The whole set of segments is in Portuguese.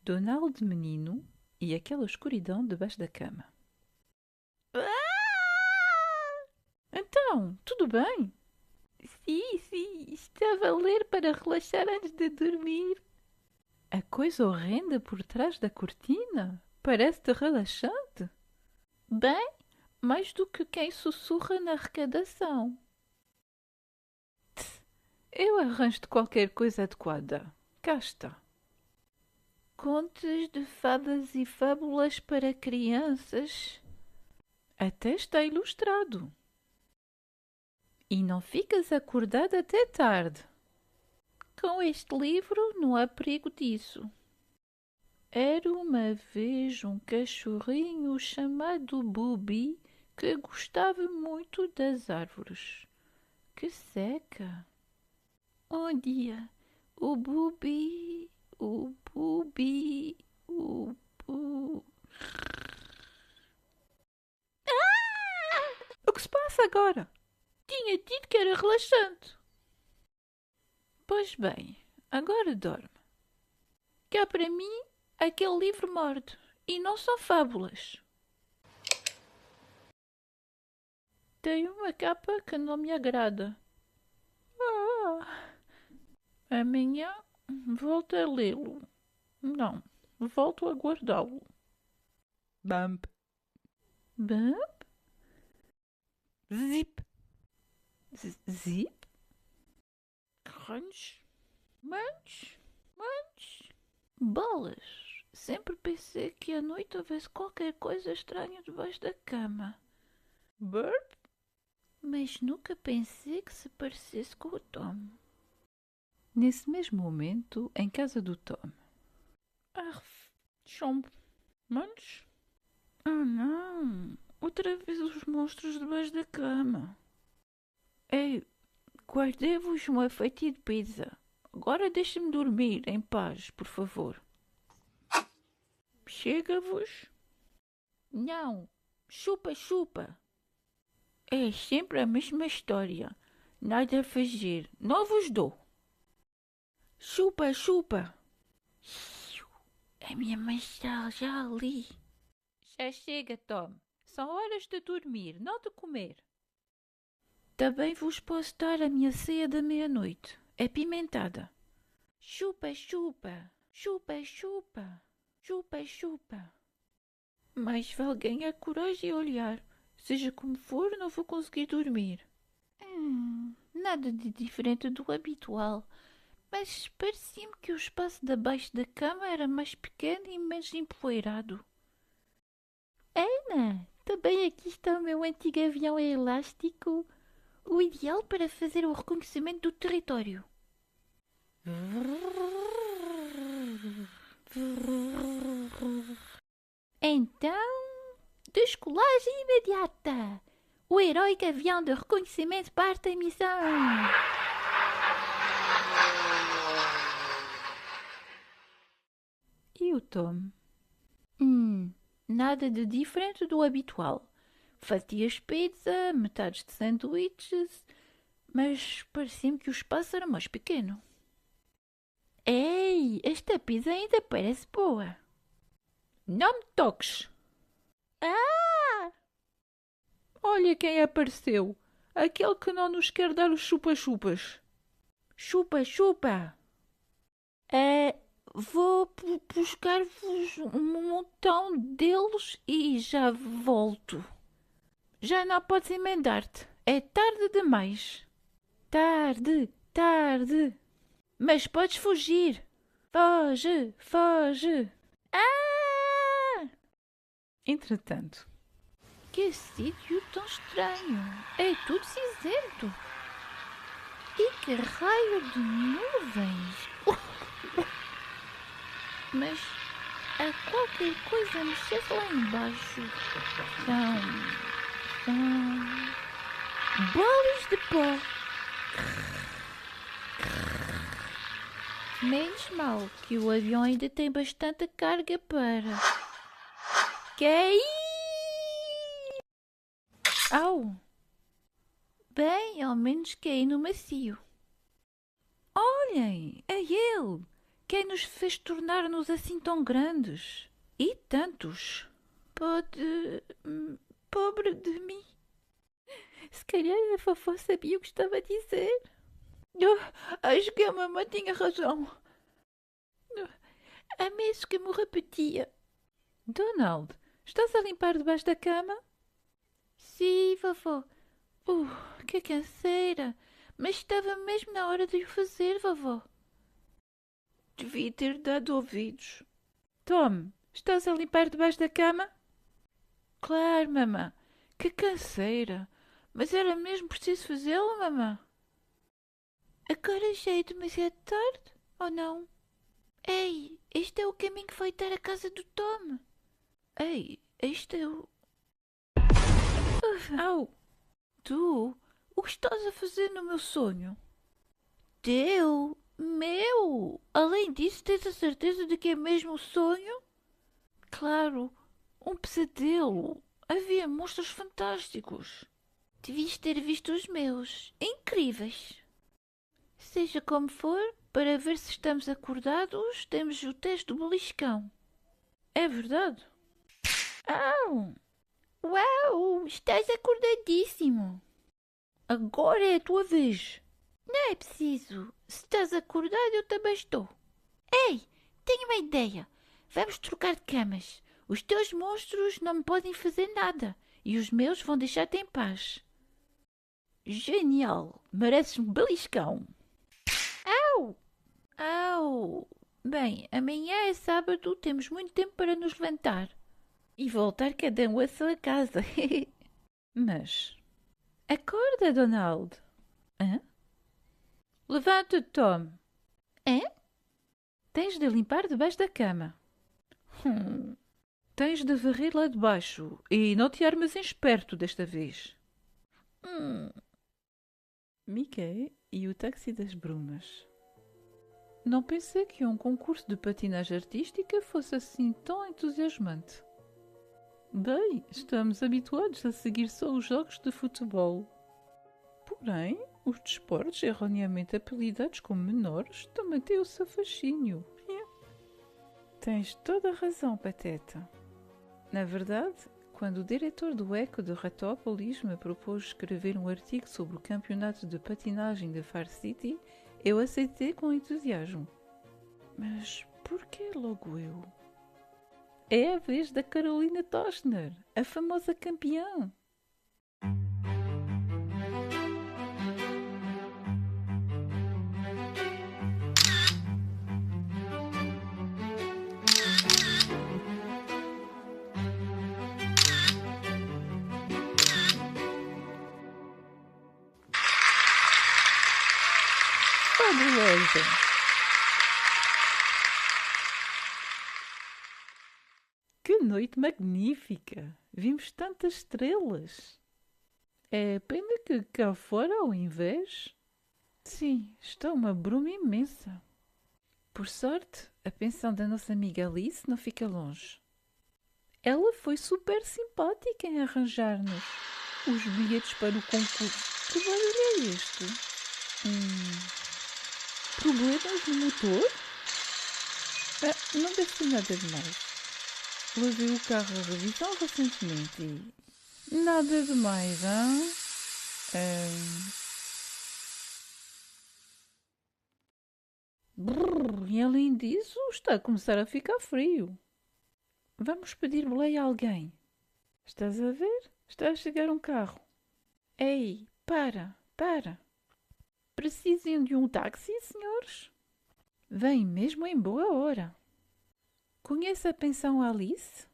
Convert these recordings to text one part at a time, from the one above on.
Donald menino e aquela escuridão debaixo da cama. Então, tudo bem? Sim, estava a ler para relaxar antes de dormir. A coisa horrenda por trás da cortina parece-te relaxante? Bem, mais do que quem sussurra na arrecadação. Eu arranjo-te qualquer coisa adequada. Cá está. Contos de fadas e fábulas para crianças. Até está ilustrado. E não ficas acordado até tarde. Com este livro não há perigo disso. Era uma vez um cachorrinho chamado Bubi que gostava muito das árvores. Que seca! Um dia, o Bubi, o Bubi, o Bu... O que se passa agora? Tinha dito que era relaxante. Pois bem, agora dorme. Cá para mim, aquele livro morde. E não são fábulas. Tem uma capa que não me agrada. Amanhã volto a lê-lo. Não, volto a guardá-lo. Bump. Bump? Zip. Zip? Crunch? Munch? Munch? Bolas! Sempre pensei que à noite houvesse qualquer coisa estranha debaixo da cama. Burp? Mas nunca pensei que se parecesse com o Tom. Nesse mesmo momento, em casa do Tom. Arf! Chombo! Munch? Oh não! Outra vez os monstros debaixo da cama. Ei, guardei-vos uma fatia de pizza. Agora deixe-me dormir em paz, por favor. Chega-vos? Não. Chupa, chupa. É sempre a mesma história. Nada a fazer. Não vos dou. Chupa, chupa. A minha mãe está já ali. Já chega, Tom. São horas de dormir, não de comer. Também vos posso dar a minha ceia da meia-noite. É pimentada. Chupa, chupa. Chupa, chupa. Chupa, chupa. Mas vale ganhar coragem e olhar. Seja como for, não vou conseguir dormir. Nada de diferente do habitual. Mas parecia-me que o espaço de baixo da cama era mais pequeno e menos empoeirado. Ana, também aqui está o meu antigo avião elástico. O ideal para fazer o reconhecimento do território. Então, descolagem imediata! O heróico avião de reconhecimento parte em missão! E o Tom? Nada de diferente do habitual. Fatias de pizza, metades de sanduíches, mas parecia-me que o espaço era mais pequeno. Ei, esta pizza ainda parece boa. Não me toques! Ah! Olha quem apareceu. Aquele que não nos quer dar os chupa-chupas. Chupa, chupa! Vou buscar-vos um montão deles e já volto. Já não podes emendar-te. É tarde demais. Tarde, tarde. Mas podes fugir. Foge, foge. Ah! Entretanto. Que sítio tão estranho. É tudo cinzento. E que raio de nuvens. Mas há qualquer coisa a mexer-se lá embaixo. São bolas de pó. Menos mal que o avião ainda tem bastante carga para... Caí! Au! Bem, ao menos caí no macio. Olhem, é ele! Quem nos fez tornar-nos assim tão grandes? E tantos? Pobre de mim. Se calhar a vovó sabia o que estava a dizer. Acho que a mamãe tinha razão. A menos que me repetia. Donald, estás a limpar debaixo da cama? Sim, vovó. Que canseira. Mas estava mesmo na hora de o fazer, vovó. Devia ter dado ouvidos. Tom, estás a limpar debaixo da cama? Claro, mamã. Que canseira. Mas era mesmo preciso fazê-lo, mamã? Agora já é demasiado tarde, ou não? Ei, este é o caminho que vai dar à casa do Tom. Ei, este é o... Au! Tu? O que estás a fazer no meu sonho? Teu? Meu? Além disso, tens a certeza de que é mesmo um sonho? Claro, um pesadelo. Havia monstros fantásticos. Devias ter visto os meus. Incríveis. Seja como for, para ver se estamos acordados, temos o teste do beliscão. É verdade? Au! Uau! Estás acordadíssimo. Agora é a tua vez. Não é preciso. Se estás acordado, eu também estou. Ei, tenho uma ideia. Vamos trocar de camas. Os teus monstros não me podem fazer nada e os meus vão deixar-te em paz. Genial! Mereces um beliscão. Au! Au! Bem, amanhã é sábado, temos muito tempo para nos levantar. E voltar cada um à sua casa. Mas... Acorda, Donald. Hã? Levanta-te, Tom. Hã? Tens de limpar debaixo da cama. Tens de varrer lá debaixo e não te armes em esperto desta vez. Mickey e o Táxi das Brumas. Não pensei que um concurso de patinagem artística fosse assim tão entusiasmante. Bem, estamos habituados a seguir só os jogos de futebol. Porém, os desportos erroneamente apelidados como menores também têm o seu fascínio. Tens toda a razão, Pateta. Na verdade, quando o diretor do Eco de Ratópolis me propôs escrever um artigo sobre o campeonato de patinagem de Far City, eu aceitei com entusiasmo. Mas por que logo eu? É a vez da Carolina Toschner, a famosa campeã. Fabulosa! Que noite magnífica! Vimos tantas estrelas! É pena que cá fora, ao invés... Sim, está uma bruma imensa. Por sorte, a pensão da nossa amiga Alice não fica longe. Ela foi super simpática em arranjar-nos os bilhetes para o concurso. Que barulho é este? Problemas no motor? Não deve ser nada demais. Levei o carro à revisão recentemente e... Nada demais, hein? E além disso, está a começar a ficar frio. Vamos pedir boleia a alguém. Estás a ver? Está a chegar um carro. Ei, para. Precisam de um táxi, senhores? Vem mesmo em boa hora. Conhece a pensão Alice?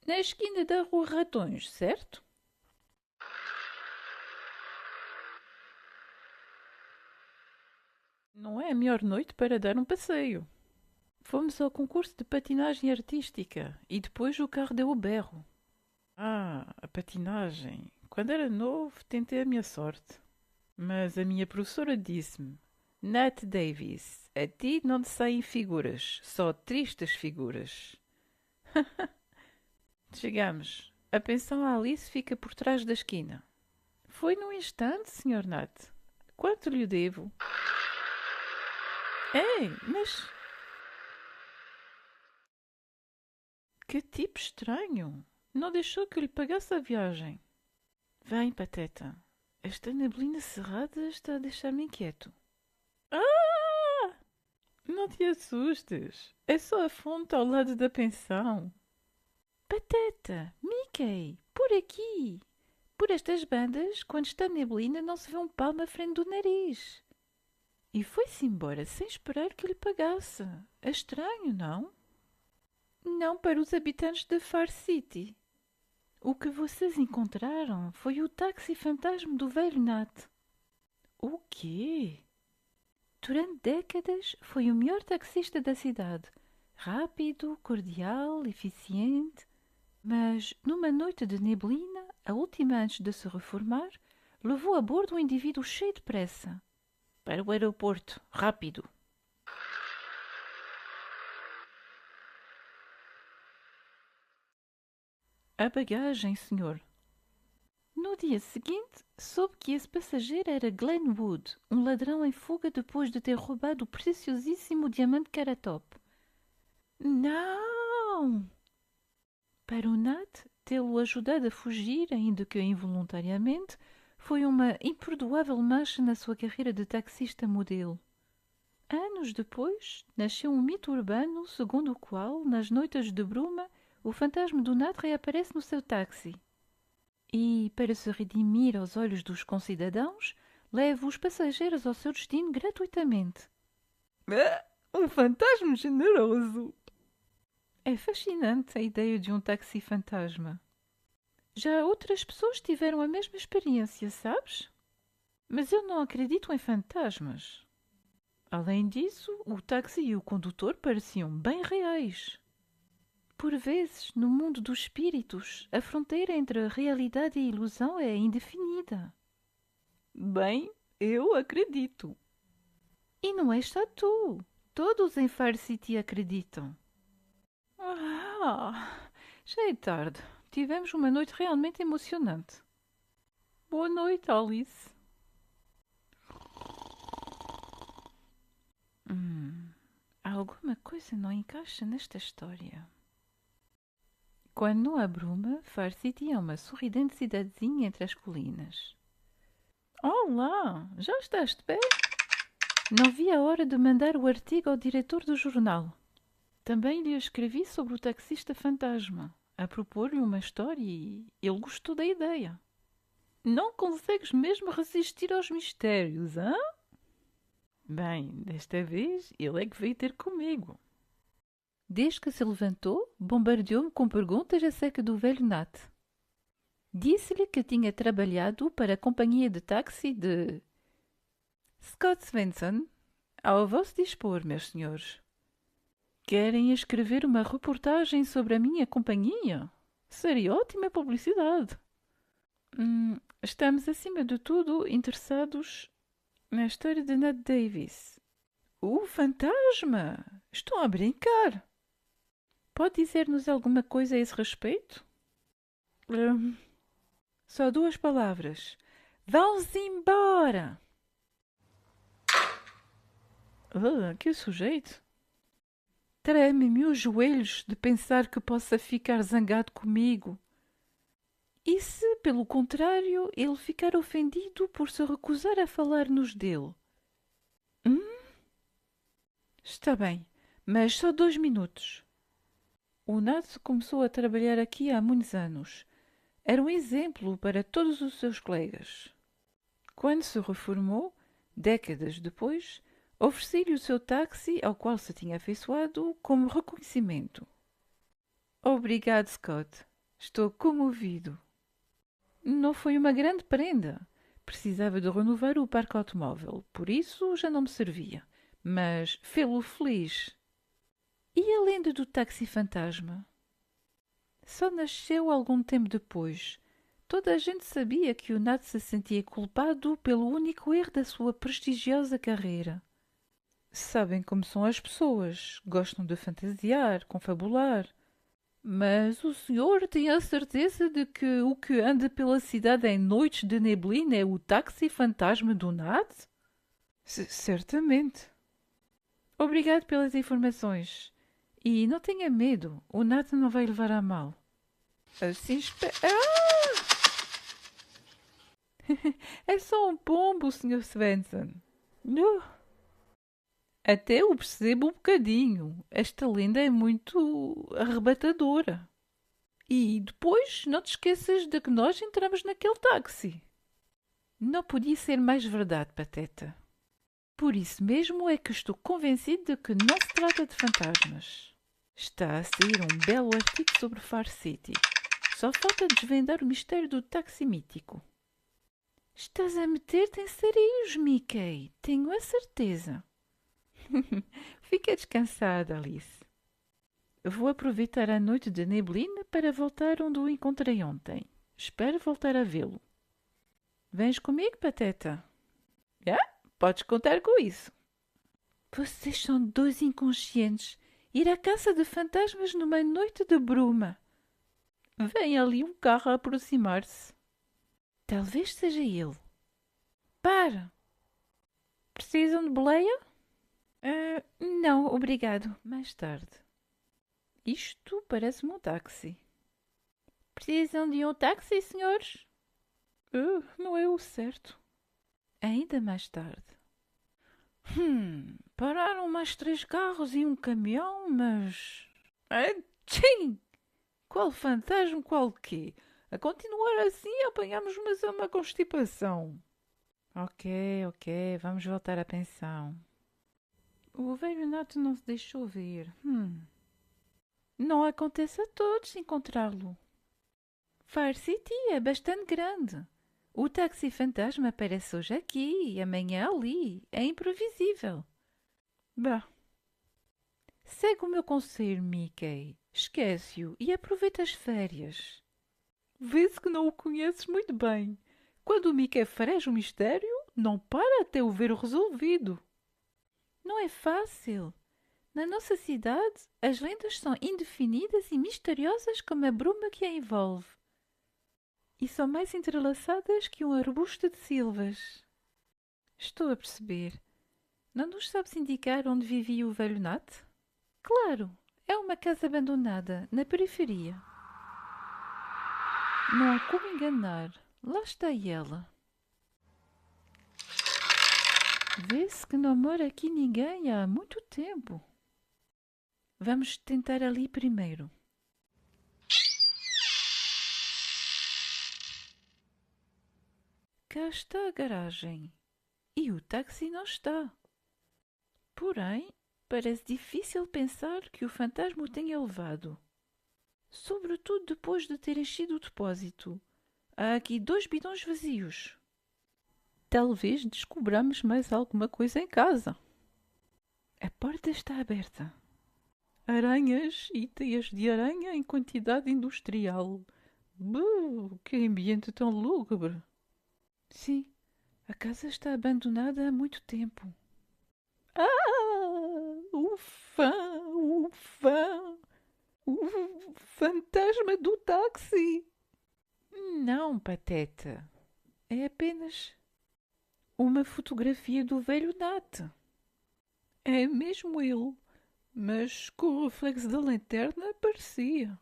Na esquina da Rua Ratões, certo? Não é a melhor noite para dar um passeio. Fomos ao concurso de patinagem artística e depois o carro deu o berro. A patinagem. Quando era novo, tentei a minha sorte. Mas a minha professora disse-me: Nat Davis, a ti não te saem figuras, só tristes figuras. Chegamos. A pensão Alice fica por trás da esquina. Foi num instante, Sr. Nat. Quanto lhe devo? Ei, mas Que tipo estranho! Não deixou que lhe pagasse a viagem. Vem, Pateta. Esta neblina cerrada está a deixar-me inquieto. Ah! Não te assustes. É só a fonte ao lado da pensão. Pateta! Mickey! Por aqui! Por estas bandas, quando está neblina, não se vê um palmo à frente do nariz. E foi-se embora sem esperar que lhe pagasse. É estranho, não? Não para os habitantes de Far City. O que vocês encontraram foi o táxi fantasma do velho Nat. O quê? Durante décadas foi o melhor taxista da cidade. Rápido, cordial, eficiente. Mas, numa noite de neblina, a última antes de se reformar, levou a bordo um indivíduo cheio de pressa. Para o aeroporto, rápido. A bagagem, senhor. No dia seguinte, soube que esse passageiro era Glenn Wood, um ladrão em fuga depois de ter roubado o preciosíssimo diamante Caratop. Não! Para o Nat, tê-lo ajudado a fugir, ainda que involuntariamente, foi uma imperdoável mancha na sua carreira de taxista modelo. Anos depois, nasceu um mito urbano segundo o qual, nas noites de bruma, o fantasma do Nat reaparece no seu táxi. E, para se redimir aos olhos dos concidadãos, leva os passageiros ao seu destino gratuitamente. Um fantasma generoso! É fascinante a ideia de um táxi fantasma. Já outras pessoas tiveram a mesma experiência, sabes? Mas eu não acredito em fantasmas. Além disso, o táxi e o condutor pareciam bem reais. Por vezes, no mundo dos espíritos, a fronteira entre a realidade e a ilusão é indefinida. Bem, eu acredito. E não és só tu. Todos em Far City acreditam. Já é tarde. Tivemos uma noite realmente emocionante. Boa noite, Alice. Alguma coisa não encaixa nesta história. Quando não há bruma, Far City é uma sorridente cidadezinha entre as colinas. Olá, já estás de pé? Não vi a hora de mandar o artigo ao diretor do jornal. Também lhe escrevi sobre o taxista fantasma, a propor-lhe uma história e ele gostou da ideia. Não consegues mesmo resistir aos mistérios, hã? Bem, desta vez ele é que veio ter comigo. Desde que se levantou, bombardeou-me com perguntas acerca do velho Nat. Disse-lhe que tinha trabalhado para a companhia de táxi de Scott Svensson. Ao vosso dispor, meus senhores. Querem escrever uma reportagem sobre a minha companhia? Seria ótima publicidade. Estamos, acima de tudo, interessados na história de Nat Davis. O fantasma! Estão a brincar! Pode dizer-nos alguma coisa a esse respeito? Só 2 palavras. Vão-se embora! Que sujeito! Tremem-me os joelhos de pensar que possa ficar zangado comigo. E se, pelo contrário, ele ficar ofendido por se recusar a falar-nos dele? Está bem, mas só 2 minutos. O Nat começou a trabalhar aqui há muitos anos. Era um exemplo para todos os seus colegas. Quando se reformou, décadas depois, ofereci-lhe o seu táxi ao qual se tinha afeiçoado como reconhecimento. Obrigado, Scott. Estou comovido. Não foi uma grande prenda. Precisava de renovar o parque automóvel, por isso já não me servia. Mas fê-lo feliz. E a lenda do táxi fantasma? Só nasceu algum tempo depois. Toda a gente sabia que o Nat se sentia culpado pelo único erro da sua prestigiosa carreira. Sabem como são as pessoas. Gostam de fantasiar, confabular. Mas o senhor tem a certeza de que o que anda pela cidade em noites de neblina é o táxi fantasma do Nat? Certamente. Obrigado pelas informações. E não tenha medo, o Nat não vai levar a mal. Assim espera. É só um pombo, Sr. Svensson. Não. Até eu percebo um bocadinho. Esta lenda é muito arrebatadora. E depois não te esqueças de que nós entramos naquele táxi. Não podia ser mais verdade, Pateta. Por isso mesmo é que estou convencido de que não se trata de fantasmas. Está a sair um belo artigo sobre Far City. Só falta desvendar o mistério do táxi mítico. Estás a meter-te em sarilhos, Mickey. Tenho a certeza. Fica descansada, Alice. Vou aproveitar a noite de neblina para voltar onde o encontrei ontem. Espero voltar a vê-lo. Vens comigo, Pateta? Podes contar com isso. Vocês são dois inconscientes. Ir à caça de fantasmas numa noite de bruma. Vem ali um carro a aproximar-se. Talvez seja ele. Para! Precisam de boleia? Não, obrigado. Mais tarde. Isto parece-me um táxi. Precisam de um táxi, senhores? Não é o certo. Ainda mais tarde. Pararam mais 3 carros e um caminhão, mas... Tchim! Qual fantasma, qual quê? A continuar assim apanhamos uma constipação. Ok, vamos voltar à pensão. O velho Nato não se deixou ver. Não acontece a todos encontrá-lo. Far City é bastante grande. O táxi fantasma aparece hoje aqui e amanhã ali. É imprevisível. Bah. Segue o meu conselho, Mickey. Esquece-o e aproveita as férias. Vê-se que não o conheces muito bem. Quando o Mickey farege um mistério, não para até o ver resolvido. Não é fácil. Na nossa cidade, as lendas são indefinidas e misteriosas como a bruma que a envolve. E são mais entrelaçadas que um arbusto de silvas. Estou a perceber. Não nos sabes indicar onde vivia o velho Nat? Claro, é uma casa abandonada, na periferia. Não há como enganar. Lá está ela. Vê-se que não mora aqui ninguém há muito tempo. Vamos tentar ali primeiro. Cá está a garagem. E o táxi não está. Porém, parece difícil pensar que o fantasma o tenha levado. Sobretudo depois de ter enchido o depósito. Há aqui 2 bidões vazios. Talvez descobramos mais alguma coisa em casa. A porta está aberta. Aranhas e teias de aranha em quantidade industrial. Que ambiente tão lúgubre. Sim, a casa está abandonada há muito tempo. Ufa, ufa, o fantasma do táxi. Não, Pateta. É apenas uma fotografia do velho Nat. É mesmo ele, mas com o reflexo da lanterna parecia.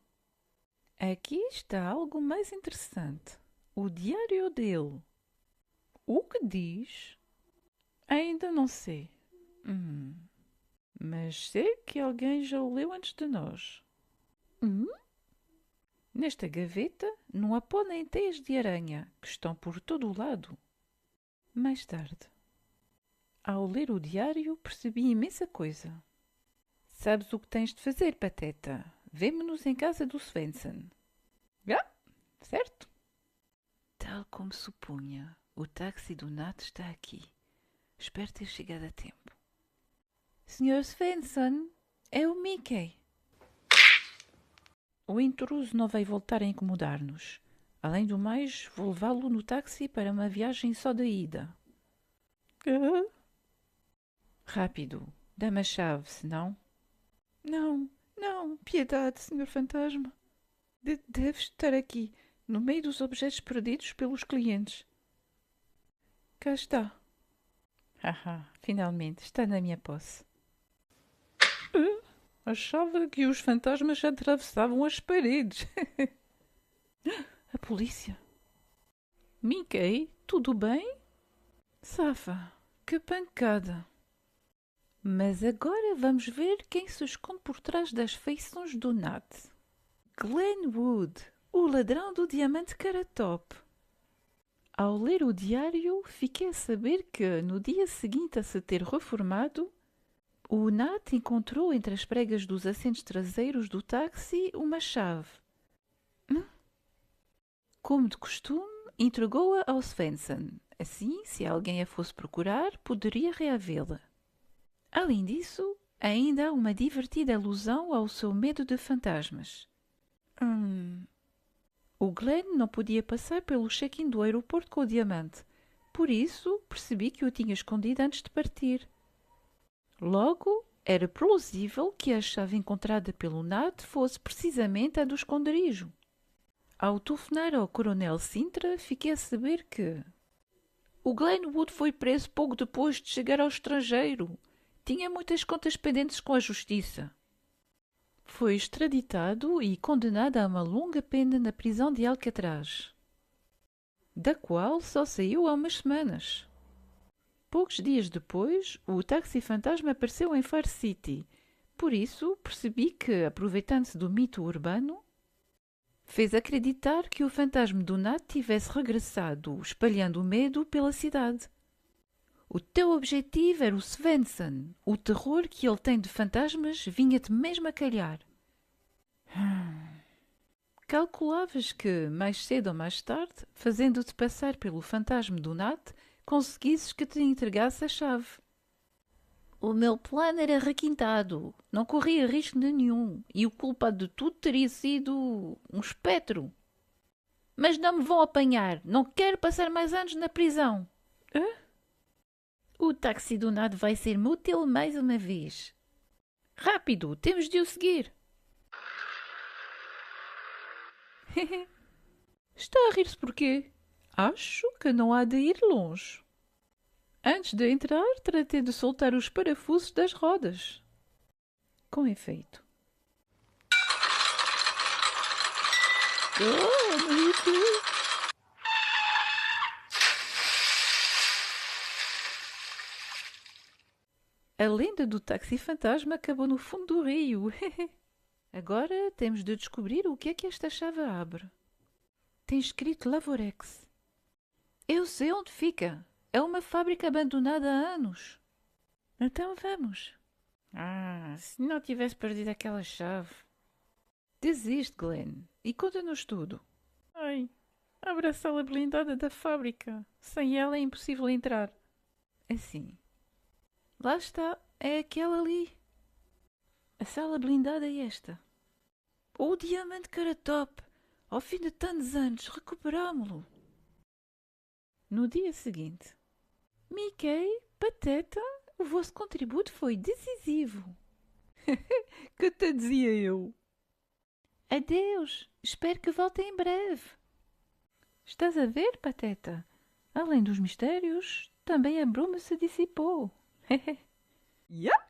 Aqui está algo mais interessante. O diário dele. O que diz? Ainda não sei. Mas sei que alguém já o leu antes de nós. Nesta gaveta não há pó nem teias de aranha, que estão por todo o lado. Mais tarde. Ao ler o diário, percebi imensa coisa. Sabes o que tens de fazer, Pateta? Vemo-nos em casa do Svensson. Certo? Tal como supunha, o táxi do Nat está aqui. Espero ter chegado a tempo. Sr. Svensson, é o Mickey. O intruso não vai voltar a incomodar-nos. Além do mais, vou levá-lo no táxi para uma viagem só de ida. Rápido, dá-me a chave, senão... Não, piedade, Sr. Fantasma. Deve estar aqui, no meio dos objetos perdidos pelos clientes. Cá está. Finalmente, está na minha posse. Achava que os fantasmas atravessavam as paredes. A polícia. Mickey, tudo bem? Safa, que pancada. Mas agora vamos ver quem se esconde por trás das feições do Nat. Glenn Wood, o ladrão do diamante Caratop. Ao ler o diário, fiquei a saber que, no dia seguinte a se ter reformado, o Nat encontrou entre as pregas dos assentos traseiros do táxi uma chave. Como de costume, entregou-a ao Svensson. Assim, se alguém a fosse procurar, poderia reavê-la. Além disso, ainda há uma divertida alusão ao seu medo de fantasmas. O Glenn não podia passar pelo check-in do aeroporto com o diamante, por isso percebi que o tinha escondido antes de partir. Logo, era plausível que a chave encontrada pelo Nat fosse precisamente a do esconderijo. Ao telefonar ao Coronel Sintra, fiquei a saber que o Glenn Wood foi preso pouco depois de chegar ao estrangeiro. Tinha muitas contas pendentes com a justiça. Foi extraditado e condenado a uma longa pena na prisão de Alcatraz, da qual só saiu há umas semanas. Poucos dias depois, o táxi fantasma apareceu em Far City. Por isso, percebi que, aproveitando-se do mito urbano, fez acreditar que o fantasma do Nat tivesse regressado, espalhando o medo pela cidade. O teu objetivo era o Svensson. O terror que ele tem de fantasmas vinha-te mesmo a calhar. Calculavas que, mais cedo ou mais tarde, fazendo-te passar pelo fantasma do Nat, conseguisses que te entregasse a chave. O meu plano era requintado. Não corria risco nenhum. E o culpado de tudo teria sido um espectro. Mas não me vão apanhar. Não quero passar mais anos na prisão. Hã? O táxi do Nat vai ser-me útil mais uma vez. Rápido, temos de o seguir. Está a rir-se por quê? Acho que não há de ir longe. Antes de entrar, tratei de soltar os parafusos das rodas. Com efeito. Oh, Mickey! A lenda do táxi fantasma acabou no fundo do rio. Agora temos de descobrir o que é que esta chave abre. Tem escrito Lavorex. Eu sei onde fica. É uma fábrica abandonada há anos. Então vamos. Se não tivesse perdido aquela chave. Desiste, Glenn, e conta-nos tudo. Ai, abre a sala blindada da fábrica. Sem ela é impossível entrar. Assim. Lá está, é aquela ali. A sala blindada é esta. O diamante Caratop. Ao fim de tantos anos, recuperámo-lo. No dia seguinte. Mickey, Pateta, o vosso contributo foi decisivo. Que te dizia eu? Adeus, espero que voltem em breve. Estás a ver, Pateta? Além dos mistérios, também a bruma se dissipou. Yep.